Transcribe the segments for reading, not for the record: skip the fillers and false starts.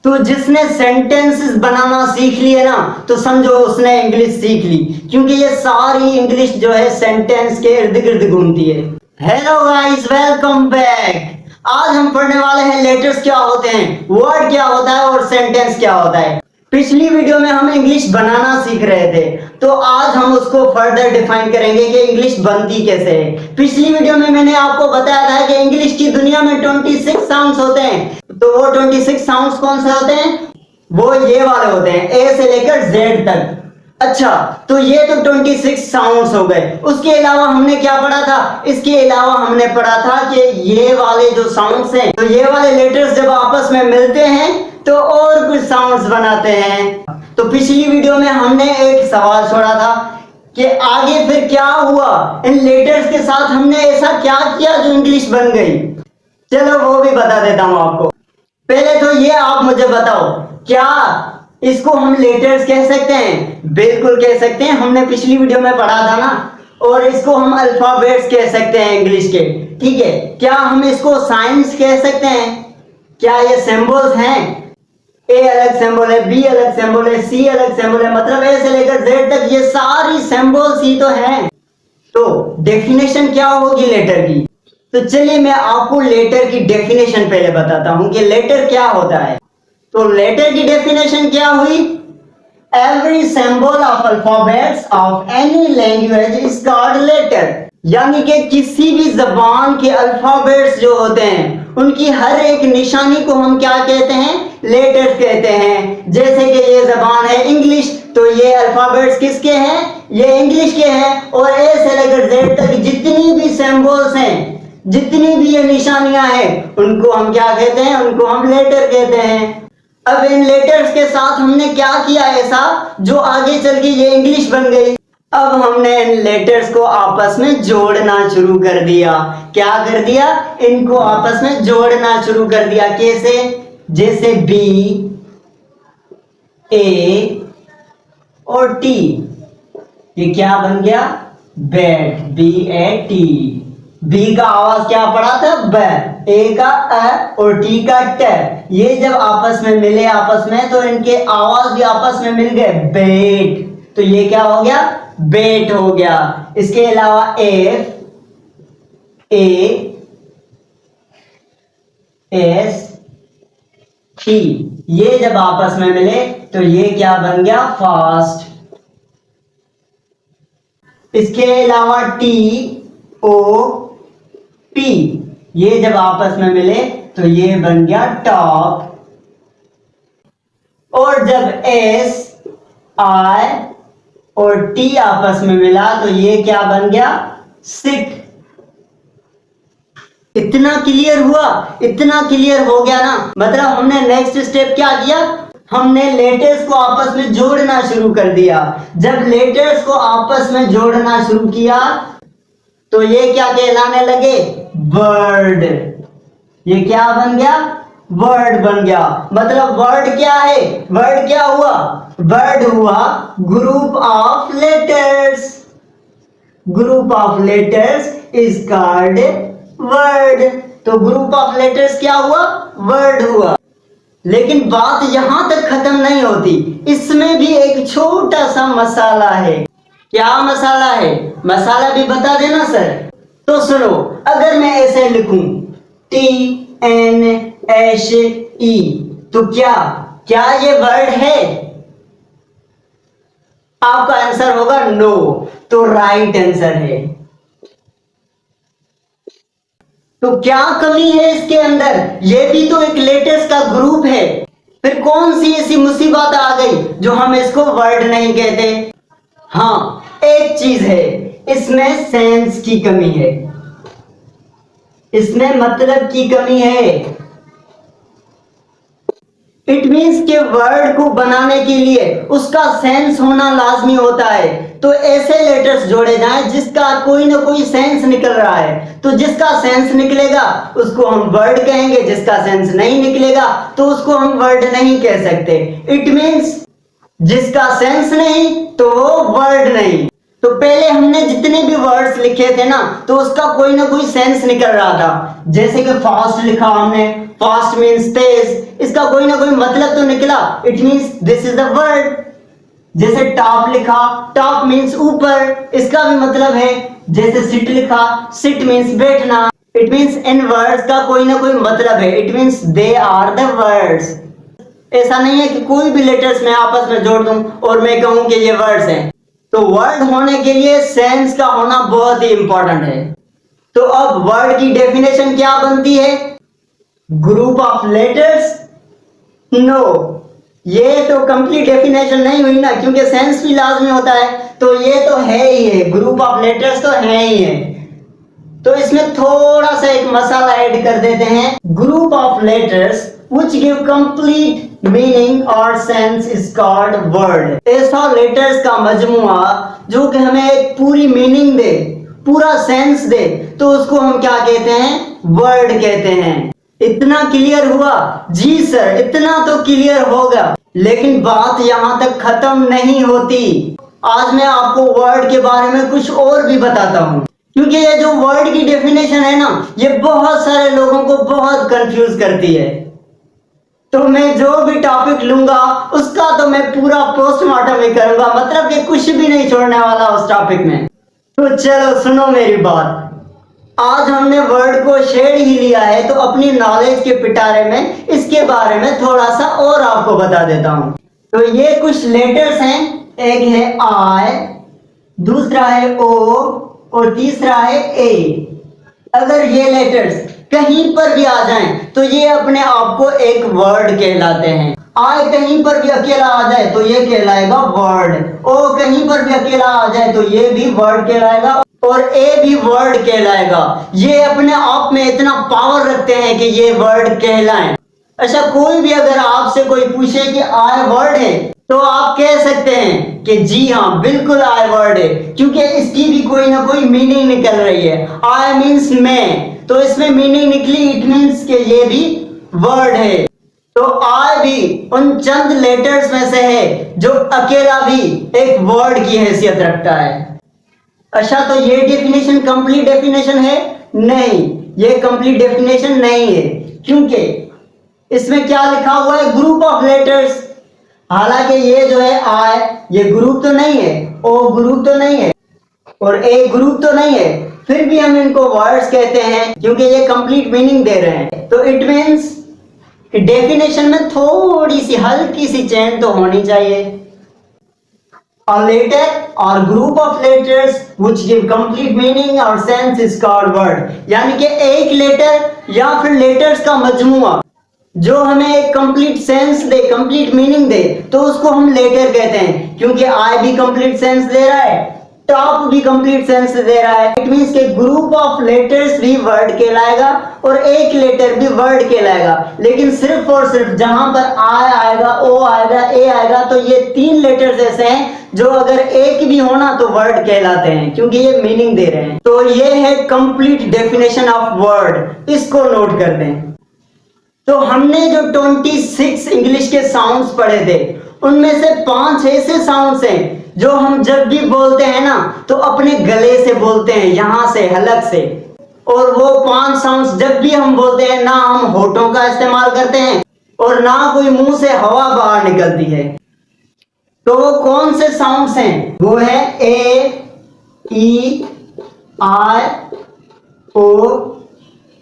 तो जिसने सेंटेंसेस बनाना सीख लिए ना, तो समझो उसने इंग्लिश सीख ली, क्योंकि ये सारी इंग्लिश जो है सेंटेंस के इर्द गिर्द घूमती है। Hello guys, welcome back. आज हम पढ़ने वाले हैं लेटर्स क्या होते हैं, वर्ड क्या होता है और सेंटेंस क्या होता है। पिछली वीडियो में हम इंग्लिश बनाना सीख रहे थे, तो आज हम उसको फर्दर डिफाइन करेंगे कि इंग्लिश बनती कैसे है। पिछली वीडियो में मैंने आपको बताया था कि इंग्लिश की दुनिया में 26 साउंड्स होते हैं। तो वो 26 साउंड्स कौन से होते हैं? वो ये वाले होते हैं, ए से लेकर जेड तक। अच्छा, तो ये तो 26 साउंड्स हो गए। उसके अलावा हमने क्या पढ़ा था? इसके अलावा हमने पढ़ा था कि ये वाले जो साउंड्स हैं, तो ये वाले लेटर्स जब आपस में मिलते हैं तो और कुछ साउंड्स बनाते हैं। तो पिछली वीडियो में हमने एक सवाल छोड़ा था कि आगे फिर क्या हुआ, इन लेटर्स के साथ हमने ऐसा क्या किया जो इंग्लिश बन गई। चलो वो भी बता देता हूं आपको। पहले तो ये आप मुझे बताओ, क्या इसको हम लेटर्स कह सकते हैं? बिल्कुल कह सकते हैं, हमने पिछली वीडियो में पढ़ा था ना। और इसको हम अल्फाबेट्स कह सकते हैं इंग्लिश के, ठीक है। क्या हम इसको साइंस कह सकते हैं? क्या ये सिंबल्स हैं? ए अलग सिंबल है, बी अलग सिंबल है, सी अलग सिंबल है, मतलब ए से लेकर जेड तक ये सारी सिंबल्स ही तो हैं। तो डेफिनेशन क्या होगी लेटर की? तो चलिए मैं आपको लेटर की डेफिनेशन पहले बताता हूं कि लेटर क्या होता है। तो लेटर की डेफिनेशन क्या हुई? Every symbol of alphabets of any language is called letter. यानी कि किसी भी जबान के अल्फाबेट्स जो होते हैं, उनकी हर एक निशानी को हम क्या कहते हैं? लेटर्स कहते हैं। जैसे कि ये जबान है इंग्लिश, तो ये अल्फाबेट्स किसके हैं? ये इंग्लिश के हैं। और ए से लेकर जेड तक जितनी भी सिंबल्स हैं, जितनी भी ये निशानियां हैं, उनको हम क्या कहते हैं? उनको हम लेटर कहते हैं। अब इन लेटर्स के साथ हमने क्या किया ऐसा जो आगे चल के ये इंग्लिश बन गई? अब हमने इन लेटर्स को आपस में जोड़ना शुरू कर दिया। क्या कर दिया? इनको आपस में जोड़ना शुरू कर दिया। कैसे? जैसे बी, ए और टी, ये क्या बन गया? Bat, B A T. B का आवाज क्या पड़ा था? ब, ए का अ और टी का ट। ये जब आपस में मिले आपस में, तो इनके आवाज भी आपस में मिल गए, बेट। तो ये क्या हो गया? बेट हो गया। इसके अलावा एफ, ए, एस, टी, ये जब आपस में मिले तो ये क्या बन गया? फास्ट। इसके अलावा टी, ओ, पी, ये जब आपस में मिले तो ये बन गया टॉप। और जब एस, आई और टी आपस में मिला तो ये क्या बन गया? सिट। इतना क्लियर हुआ? इतना क्लियर हो गया ना? मतलब हमने नेक्स्ट स्टेप क्या किया? हमने लेटर्स को आपस में जोड़ना शुरू कर दिया। जब लेटर्स को आपस में जोड़ना शुरू किया तो ये क्या कहलाने लगे? वर्ड। ये क्या बन गया? वर्ड बन गया। मतलब वर्ड क्या है? वर्ड क्या हुआ? वर्ड हुआ group of letters. Group of letters is called word. तो ग्रुप ऑफ लेटर्स क्या हुआ? वर्ड हुआ। लेकिन बात यहां तक खत्म नहीं होती, इसमें भी एक छोटा सा मसाला है। क्या मसाला है? मसाला भी बता देना सर। तो सुनो, अगर मैं ऐसे लिखूं TNSE, तो क्या ये वर्ड है? आपका आंसर होगा नो। तो राइट आंसर है। तो क्या कमी है इसके अंदर? ये भी तो एक लेटर्स का ग्रुप है। फिर कौन सी ऐसी मुसीबत आ गई जो हम इसको वर्ड नहीं कहते? हाँ, एक चीज है, इसमें सेंस की कमी है, इसमें मतलब की कमी है। इट मीन्स के वर्ड को बनाने के लिए उसका सेंस होना लाजमी होता है। तो ऐसे लेटर्स जोड़े जाएं जिसका कोई ना कोई सेंस निकल रहा है। तो जिसका सेंस निकलेगा उसको हम वर्ड कहेंगे, जिसका सेंस नहीं निकलेगा तो उसको हम वर्ड नहीं कह सकते। इट मीन्स जिसका सेंस नहीं तो वो वर्ड नहीं। तो पहले हमने जितने भी वर्ड्स लिखे थे ना, तो उसका कोई ना कोई सेंस निकल रहा था। जैसे कि फास्ट लिखा हमने, फास्ट मीन्स तेज, इसका कोई ना कोई मतलब तो निकला, it means this is the word. जैसे टॉप लिखा, टॉप मीन्स ऊपर, इसका भी मतलब है। जैसे सिट लिखा, सिट मीन्स बैठना, इट मीन्स इन वर्ड्स का कोई ना कोई मतलब है, it means they are the words. ऐसा नहीं है कि कोई भी लेटर्स मैं आपस में जोड़ दूं और मैं कहूं कि ये वर्ड्स हैं। तो वर्ड होने के लिए सेंस का होना बहुत ही इंपॉर्टेंट है। तो अब वर्ड की डेफिनेशन क्या बनती है? Group of letters? नो, ये तो कंप्लीट डेफिनेशन नहीं हुई ना, क्योंकि सेंस भी लाजमी होता है। तो ये तो है ही है, ग्रुप ऑफ लेटर्स तो है ही है। तो इसमें थोड़ा सा एक मसाला ऐड कर देते हैं। Group of letters which give complete meaning or sense is called word। ऐसा लेटर्स का मजमुआ जो कि हमें एक पूरी मीनिंग दे, पूरा सेंस दे, तो उसको हम क्या कहते हैं? वर्ड कहते हैं। इतना क्लियर हुआ? जी सर, इतना तो क्लियर होगा, लेकिन बात यहां तक खत्म नहीं होती। आज मैं आपको वर्ड के बारे में कुछ और भी बताता हूं, क्योंकि ये जो वर्ड की डेफिनेशन है ना, ये बहुत सारे लोगों को बहुत कंफ्यूज करती है। तो मैं जो भी टॉपिक लूंगा उसका तो मैं पूरा पोस्टमार्टम ही करूंगा, मतलब कि कुछ भी नहीं छोड़ने वाला उस टॉपिक में। तो चलो सुनो मेरी बात। आज हमने वर्ड को छेड़ ही लिया है, तो अपनी नॉलेज के पिटारे में इसके बारे में थोड़ा सा और आपको बता देता हूं। तो ये कुछ लेटर्स हैं, एक है आई, दूसरा है ओ और तीसरा है ए। अगर ये लेटर्स कहीं पर भी आ जाएं तो ये अपने आप को एक वर्ड कहलाते हैं। आई कहीं पर भी अकेला आ जाए तो ये कहलाएगा वर्ड, ओ कहीं पर भी अकेला आ जाए तो ये भी वर्ड कहलाएगा, और ए भी वर्ड कहलाएगा। ये अपने आप में इतना पावर रखते हैं कि ये वर्ड कहलाएं। अच्छा, कोई भी अगर आपसे कोई पूछे कि आई वर्ड है, तो आप कह सकते हैं कि जी हाँ, बिल्कुल आई वर्ड है, क्योंकि इसकी भी कोई ना कोई मीनिंग निकल रही है। आई मीन्स मैं, तो इसमें मीनिंग निकली, इट मीन्स कि ये भी वर्ड है। तो आई भी उन चंद लेटर्स में से है जो अकेला भी एक वर्ड की हैसियत रखता है। अच्छा, तो ये डेफिनेशन कंप्लीट डेफिनेशन है? नहीं, ये कंप्लीट डेफिनेशन नहीं है, क्योंकि इसमें क्या लिखा हुआ है? Group of letters. हालांकि ये जो है आई, ये ग्रुप तो नहीं है, ओ ग्रुप तो नहीं है, और ए ग्रुप तो नहीं है, फिर भी हम इनको वर्ड्स कहते हैं क्योंकि ये कंप्लीट मीनिंग दे रहे हैं। तो इट मीन्स कि डेफिनेशन में थोड़ी सी हल्की सी चेंज तो होनी चाहिए। A letter or group of letters which give complete meaning or sense is called word। यानी कि एक लेटर या फिर लेटर्स का मजमुआ जो हमें एक complete sense they, complete meaning दे, तो उसको हम लेटर कहते हैं। क्योंकि आई भी कंप्लीट सेंस दे रहा है, टॉप भी कंप्लीट सेंस दे रहा है, इट मींस के ग्रुप ऑफ लेटर्स भी वर्ड कहलाएगा और एक लेटर भी वर्ड कहलाएगा। लेकिन सिर्फ और सिर्फ जहां पर आई आएगा, ओ आएगा, ए आएगा, तो ये तीन लेटर्स ऐसे हैं जो अगर एक भी होना तो वर्ड कहलाते हैं, क्योंकि ये मीनिंग दे रहे हैं। तो ये है कंप्लीट डेफिनेशन ऑफ वर्ड, इसको नोट कर दें। तो हमने जो 26 इंग्लिश के साउंड्स पढ़े थे, उनमें से 5 ऐसे साउंड्स हैं जो हम जब भी बोलते हैं ना, तो अपने गले से बोलते हैं, यहां से, हलक से। और वो 5 साउंड्स जब भी हम बोलते हैं ना, हम होठों का इस्तेमाल करते हैं और ना कोई मुंह से हवा बाहर निकलती है। तो वो कौन से साउंड्स हैं? वो है ए, ई, आई, ओ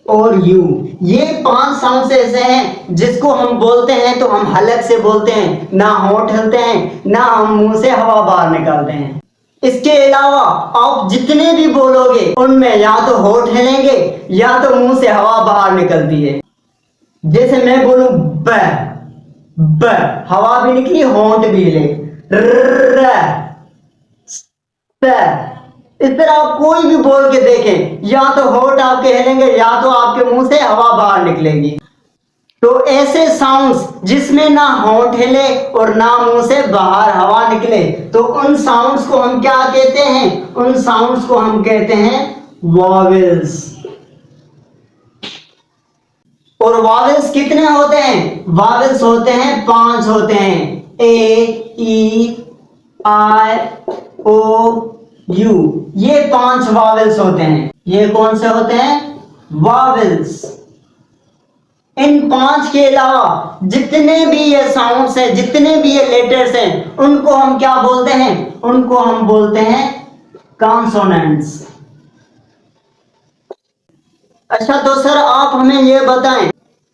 और यू। ये 5 साउंड ऐसे हैं जिसको हम बोलते हैं तो हम हलक से बोलते हैं, ना होंठ हिलते हैं, ना हम मुंह से हवा बाहर निकालते हैं। इसके अलावा आप जितने भी बोलोगे उनमें या तो होंठ हिलेंगे या तो मुंह से हवा बाहर निकलती है। जैसे मैं बोलूं ब, ब, हवा भी निकली, होंठ भी हिले। र, स, इस तरह आप कोई भी बोल के देखें, या तो होंठ आपके हिलेंगे या तो आपके मुंह से हवा बाहर निकलेगी। तो ऐसे साउंड्स जिसमें ना होंठ हिले और ना मुंह से बाहर हवा निकले, तो उन साउंड्स को हम क्या कहते हैं? उन साउंड्स को हम कहते हैं वॉवेल्स। और वॉवेल्स कितने होते हैं? वॉवेल्स होते हैं 5 होते हैं, ए, ई, आई, ओ, यू, ये 5 वावेल्स होते हैं। ये कौन से होते हैं? वावेल्स। इन 5 के अलावा जितने भी ये साउंड्स हैं, जितने भी ये लेटर्स हैं, उनको हम क्या बोलते हैं? उनको हम बोलते हैं कॉन्सोनेंट्स। अच्छा तो सर आप हमें ये बताएं,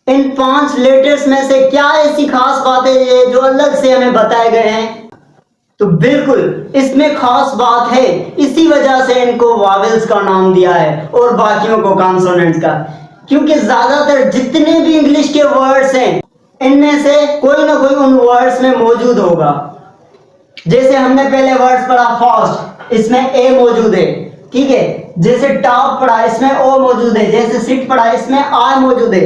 इन 5 लेटर्स में से क्या ऐसी खास बातें हैं जो अलग से हमें बताए गए हैं? तो बिल्कुल इसमें खास बात है, इसी वजह से इनको वावेल्स का नाम दिया है और बाकियों को कॉन्सोनेंट्स का। क्योंकि ज्यादातर जितने भी इंग्लिश के वर्ड्स हैं, इनमें से कोई ना कोई उन वर्ड्स में मौजूद होगा। जैसे हमने पहले वर्ड्स पढ़ा फास्ट, इसमें ए मौजूद है, ठीक है। जैसे टॉप पढ़ा, इसमें ओ मौजूद है। जैसे सिट पढ़ा, इसमें आई मौजूद है।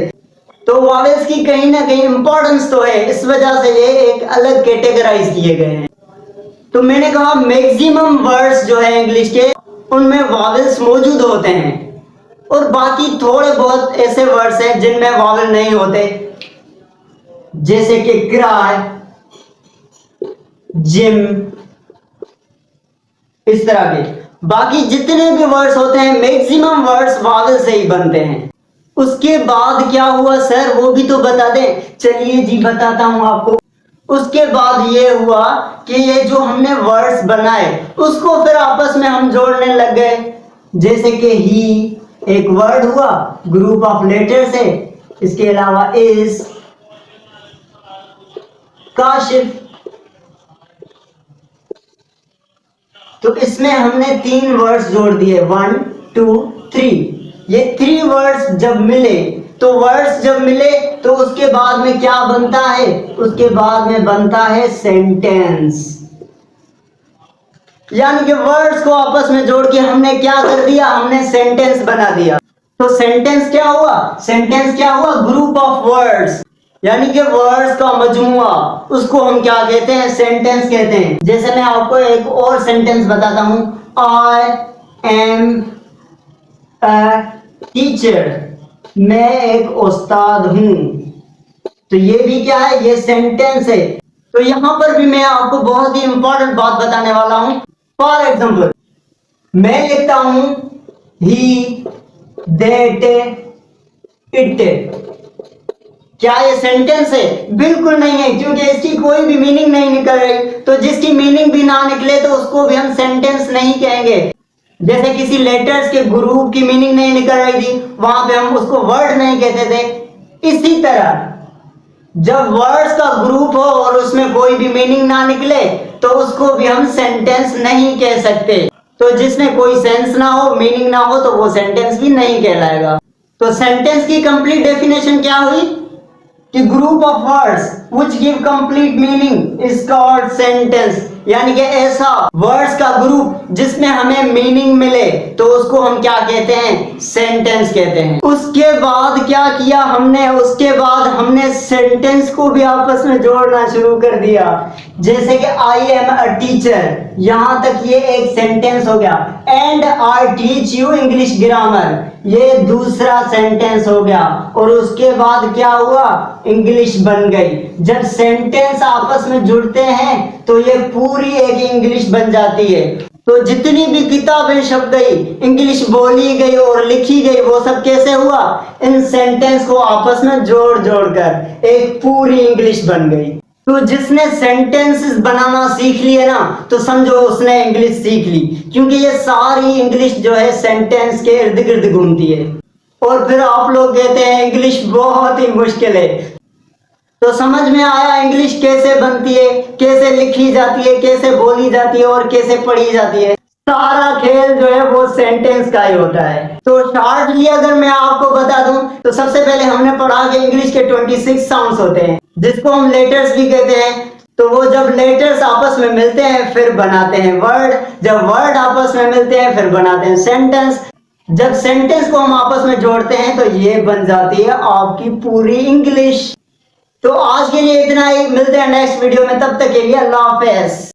तो वावेल्स की कहीं ना कहीं इंपॉर्टेंस तो है, इस वजह से ये एक अलग कैटेगराइज किए गए हैं। तो मैंने कहा मैक्सिमम वर्ड्स जो है इंग्लिश के, उनमें वावेल्स मौजूद होते हैं और बाकी थोड़े बहुत ऐसे वर्ड्स हैं जिनमें वावेल नहीं होते, जैसे कि क्राई, जिम, इस तरह के। बाकी जितने भी वर्ड्स होते हैं, मैक्सिमम वर्ड्स वावेल से ही बनते हैं। उसके बाद क्या हुआ सर, वो भी तो बता दें। चलिए जी बताता हूं आपको। उसके बाद ये हुआ कि ये जो हमने वर्ड्स बनाए उसको फिर आपस में हम जोड़ने लग गए। जैसे कि ही एक वर्ड हुआ, ग्रुप ऑफ लेटर्स है। इसके अलावा इज, काशिफ। तो इसमें हमने 3 वर्ड्स जोड़ दिए, 1 2 3। ये 3 वर्ड्स जब मिले, तो वर्ड्स जब मिले तो उसके बाद में क्या बनता है? उसके बाद में बनता है सेंटेंस। यानी कि वर्ड्स को आपस में जोड़ के हमने क्या कर दिया? हमने सेंटेंस बना दिया। तो सेंटेंस क्या हुआ? सेंटेंस क्या हुआ? ग्रुप ऑफ वर्ड्स, यानी कि वर्ड्स का मजमुआ। उसको हम क्या कहते हैं? सेंटेंस कहते हैं। जैसे मैं आपको एक और सेंटेंस बताता हूं, आई एम अ टीचर, मैं एक उस्ताद हूं। तो ये भी क्या है? ये सेंटेंस है। तो यहां पर भी मैं आपको बहुत ही इंपॉर्टेंट बात बताने वाला हूं। फॉर एग्जाम्पल, मैं लिखता हूं ही, दैट, इट। क्या ये सेंटेंस है? बिल्कुल नहीं है, क्योंकि इसकी कोई भी मीनिंग नहीं निकल रही। तो जिसकी मीनिंग भी ना निकले तो उसको भी हम सेंटेंस नहीं कहेंगे। जैसे किसी लेटर्स के ग्रुप की मीनिंग नहीं निकल रही थी, वहां पे हम उसको वर्ड नहीं कहते थे। इसी तरह जब वर्ड्स का ग्रुप हो और उसमें कोई भी मीनिंग ना निकले तो उसको भी हम सेंटेंस नहीं कह सकते। तो जिसमें कोई सेंस ना हो, मीनिंग ना हो, तो वो सेंटेंस भी नहीं कहलाएगा। तो सेंटेंस की कंप्लीट डेफिनेशन क्या हुई कि group of words which give complete meaning is called sentence. यानी कि ऐसा वर्ड्स का ग्रुप जिसमें हमें मीनिंग मिले तो उसको हम क्या कहते हैं? सेंटेंस कहते हैं। उसके बाद क्या किया हमने? उसके बाद हमने सेंटेंस को भी आपस में जोड़ना शुरू कर दिया। जैसे कि आई एम अ टीचर, यहां तक ये एक सेंटेंस हो गया। And I teach you English grammar, ये दूसरा सेंटेंस हो गया। और उसके बाद क्या हुआ? इंग्लिश बन गई। जब सेंटेंस आपस में जुड़ते हैं तो ये पूरी एक इंग्लिश बन जाती है। तो जितनी भी किताबें छप गई, इंग्लिश बोली गई और लिखी गई, वो सब कैसे हुआ? इन सेंटेंस को आपस में जोड़ जोड़ कर एक पूरी इंग्लिश बन गई। तो जिसने सेंटेंसेस बनाना सीख लिए ना, तो समझो उसने इंग्लिश सीख ली। क्योंकि ये सारी इंग्लिश जो है सेंटेंस के इर्द गिर्द घूमती है। और फिर आप लोग कहते हैं इंग्लिश बहुत ही मुश्किल है। तो समझ में आया इंग्लिश कैसे बनती है, कैसे लिखी जाती है, कैसे बोली जाती है और कैसे पढ़ी जाती है। सारा खेल जो है वो सेंटेंस का ही होता है। तो शॉर्टली अगर मैं आपको बता दूं तो सबसे पहले हमने पढ़ा कि इंग्लिश के 26 साउंड्स होते हैं, जिसको हम लेटर्स भी कहते हैं। तो वो जब लेटर्स आपस में मिलते हैं फिर बनाते हैं वर्ड, जब वर्ड आपस में मिलते हैं फिर बनाते हैं सेंटेंस, जब सेंटेंस को हम आपस में जोड़ते हैं तो ये बन जाती है आपकी पूरी इंग्लिश। तो आज के लिए इतना ही, मिलते हैं नेक्स्ट वीडियो में, तब तक के लिए अल्लाह हाफिज।